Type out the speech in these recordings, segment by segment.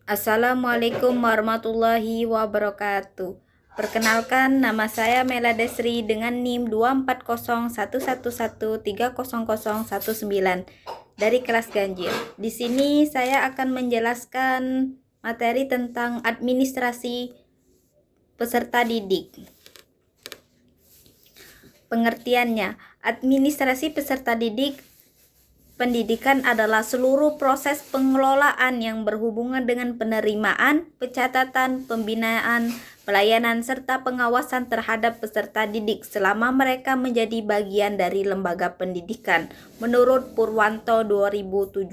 Assalamualaikum warahmatullahi wabarakatuh. Perkenalkan, nama saya Mela Desri dengan NIM 24011130019 dari kelas Ganjil. Di sini saya akan menjelaskan materi tentang administrasi peserta didik. Pengertiannya, administrasi peserta didik pendidikan adalah seluruh proses pengelolaan yang berhubungan dengan penerimaan, pencatatan, pembinaan, pelayanan, serta pengawasan terhadap peserta didik selama mereka menjadi bagian dari lembaga pendidikan. Menurut Purwanto 2017,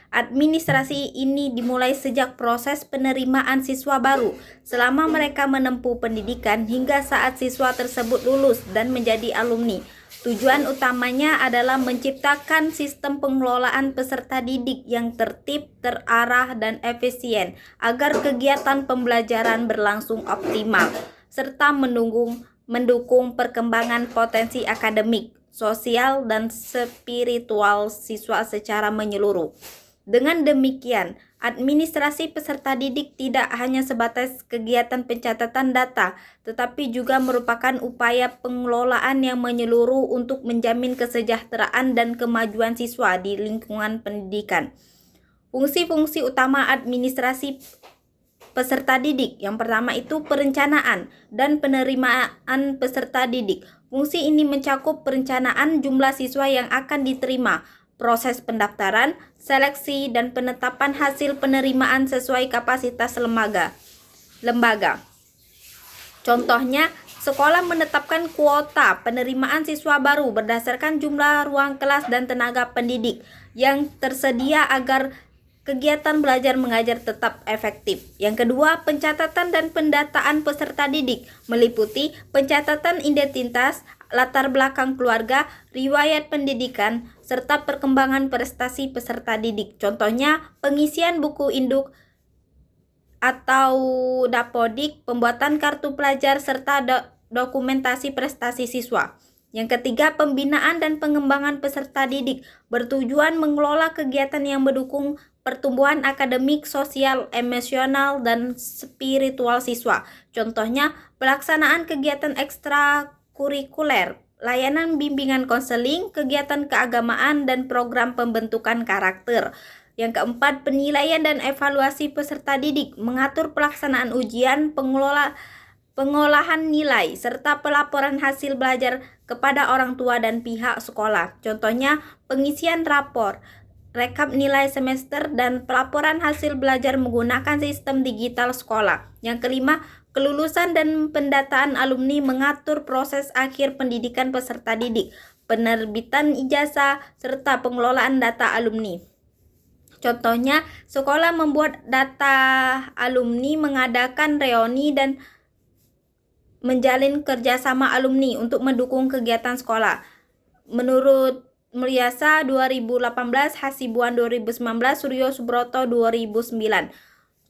administrasi ini dimulai sejak proses penerimaan siswa baru selama mereka menempuh pendidikan hingga saat siswa tersebut lulus dan menjadi alumni. Tujuan utamanya adalah menciptakan sistem pengelolaan peserta didik yang tertib, terarah, dan efisien agar kegiatan pembelajaran berlangsung optimal, serta mendukung perkembangan potensi akademik, sosial, dan spiritual siswa secara menyeluruh. Dengan demikian, administrasi peserta didik tidak hanya sebatas kegiatan pencatatan data, tetapi juga merupakan upaya pengelolaan yang menyeluruh untuk menjamin kesejahteraan dan kemajuan siswa di lingkungan pendidikan. Fungsi-fungsi utama administrasi peserta didik. Yang pertama itu perencanaan dan penerimaan peserta didik. Fungsi ini mencakup perencanaan jumlah siswa yang akan diterima, proses pendaftaran, seleksi, dan penetapan hasil penerimaan sesuai kapasitas lembaga. Contohnya, sekolah menetapkan kuota penerimaan siswa baru berdasarkan jumlah ruang kelas dan tenaga pendidik yang tersedia agar kegiatan belajar mengajar tetap efektif. Yang kedua, pencatatan dan pendataan peserta didik meliputi pencatatan identitas, latar belakang keluarga, riwayat pendidikan, serta perkembangan prestasi peserta didik. Contohnya, pengisian buku induk atau dapodik, pembuatan kartu pelajar, serta dokumentasi prestasi siswa. Yang ketiga, pembinaan dan pengembangan peserta didik bertujuan mengelola kegiatan yang mendukung pertumbuhan akademik, sosial, emosional, dan spiritual siswa. Contohnya, pelaksanaan kegiatan ekstrakurikuler, layanan bimbingan konseling, kegiatan keagamaan, dan program pembentukan karakter. Yang keempat, penilaian dan evaluasi peserta didik, mengatur pelaksanaan ujian, pengolahan nilai, serta pelaporan hasil belajar kepada orang tua dan pihak sekolah. Contohnya, pengisian rapor, rekap nilai semester, dan pelaporan hasil belajar menggunakan sistem digital sekolah. Yang kelima, kelulusan dan pendataan alumni, mengatur proses akhir pendidikan peserta didik, penerbitan ijazah, serta pengelolaan data alumni. Contohnya, sekolah membuat data alumni, mengadakan reuni, dan menjalin kerjasama alumni untuk mendukung kegiatan sekolah. Menurut Mulyasa 2018, Hasibuan 2019, Suryo Subroto 2009.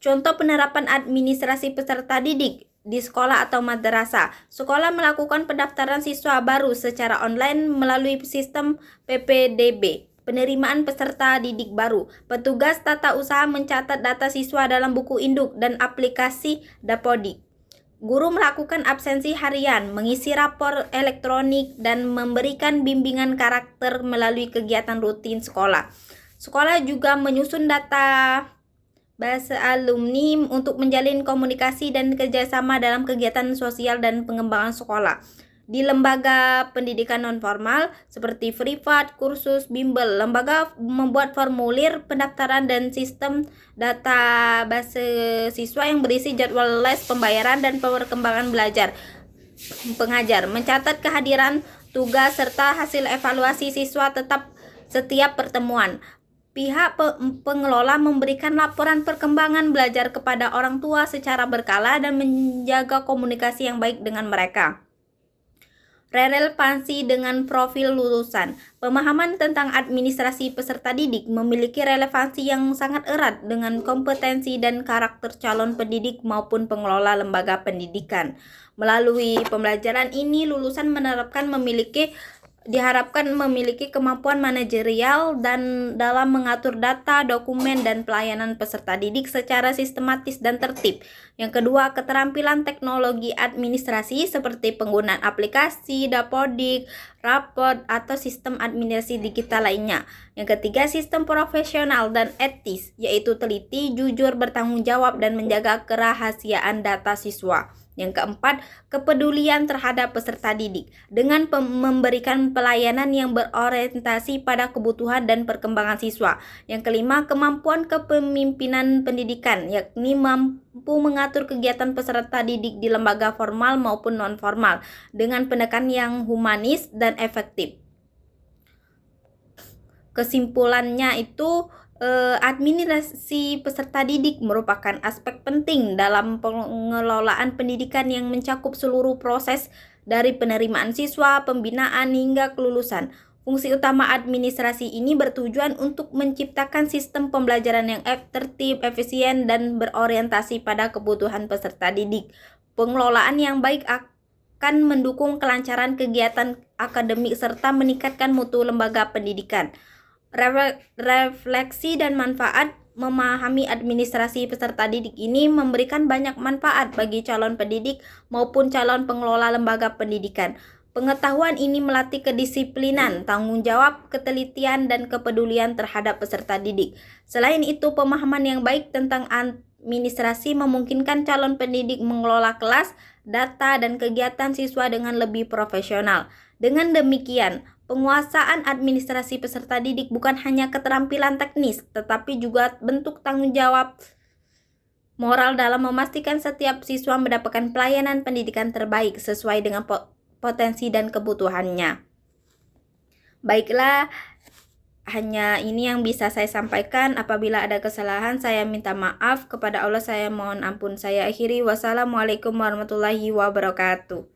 Contoh penerapan administrasi peserta didik di sekolah atau madrasah. Sekolah melakukan pendaftaran siswa baru secara online melalui sistem PPDB. Penerimaan peserta didik baru. Petugas tata usaha mencatat data siswa dalam buku induk dan aplikasi Dapodik. Guru melakukan absensi harian, mengisi rapor elektronik, dan memberikan bimbingan karakter melalui kegiatan rutin sekolah. Sekolah juga menyusun data base alumni untuk menjalin komunikasi dan kerjasama dalam kegiatan sosial dan pengembangan sekolah. Di lembaga pendidikan non-formal seperti privat, kursus, bimbel, lembaga membuat formulir pendaftaran dan sistem data base siswa yang berisi jadwal les, pembayaran, dan perkembangan belajar pengajar, mencatat kehadiran, tugas, serta hasil evaluasi siswa tetap setiap pertemuan. Pihak pengelola memberikan laporan perkembangan belajar kepada orang tua secara berkala dan menjaga komunikasi yang baik dengan mereka. Relevansi dengan profil lulusan. Pemahaman tentang administrasi peserta didik memiliki relevansi yang sangat erat dengan kompetensi dan karakter calon pendidik maupun pengelola lembaga pendidikan. Melalui pembelajaran ini, lulusan menerapkan memiliki diharapkan memiliki kemampuan manajerial dan dalam mengatur data, dokumen, dan pelayanan peserta didik secara sistematis dan tertib. Yang kedua, keterampilan teknologi administrasi seperti penggunaan aplikasi, dapodik, rapor, atau sistem administrasi digital lainnya. Yang ketiga, sistem profesional dan etis, yaitu teliti, jujur, bertanggung jawab, dan menjaga kerahasiaan data siswa. Yang keempat, kepedulian terhadap peserta didik dengan memberikan pelayanan yang berorientasi pada kebutuhan dan perkembangan siswa. Yang kelima, kemampuan kepemimpinan pendidikan, yakni mampu mengatur kegiatan peserta didik di lembaga formal maupun non-formal dengan pendekatan yang humanis dan efektif. Kesimpulannya itu, administrasi peserta didik merupakan aspek penting dalam pengelolaan pendidikan yang mencakup seluruh proses dari penerimaan siswa, pembinaan, hingga kelulusan. Fungsi utama administrasi ini bertujuan untuk menciptakan sistem pembelajaran yang tertib, efisien, dan berorientasi pada kebutuhan peserta didik. Pengelolaan yang baik akan mendukung kelancaran kegiatan akademik serta meningkatkan mutu lembaga pendidikan. Refleksi dan manfaat memahami administrasi peserta didik ini memberikan banyak manfaat bagi calon pendidik maupun calon pengelola lembaga pendidikan. Pengetahuan ini melatih kedisiplinan, tanggung jawab, ketelitian, dan kepedulian terhadap peserta didik. Selain itu, pemahaman yang baik tentang administrasi memungkinkan calon pendidik mengelola kelas, data, dan kegiatan siswa dengan lebih profesional. Dengan demikian, penguasaan administrasi peserta didik bukan hanya keterampilan teknis, tetapi juga bentuk tanggung jawab moral dalam memastikan setiap siswa mendapatkan pelayanan pendidikan terbaik sesuai dengan potensi dan kebutuhannya. Baiklah, hanya ini yang bisa saya sampaikan. Apabila ada kesalahan, saya minta maaf. Kepada Allah saya mohon ampun. Saya akhiri. Wassalamualaikum warahmatullahi wabarakatuh.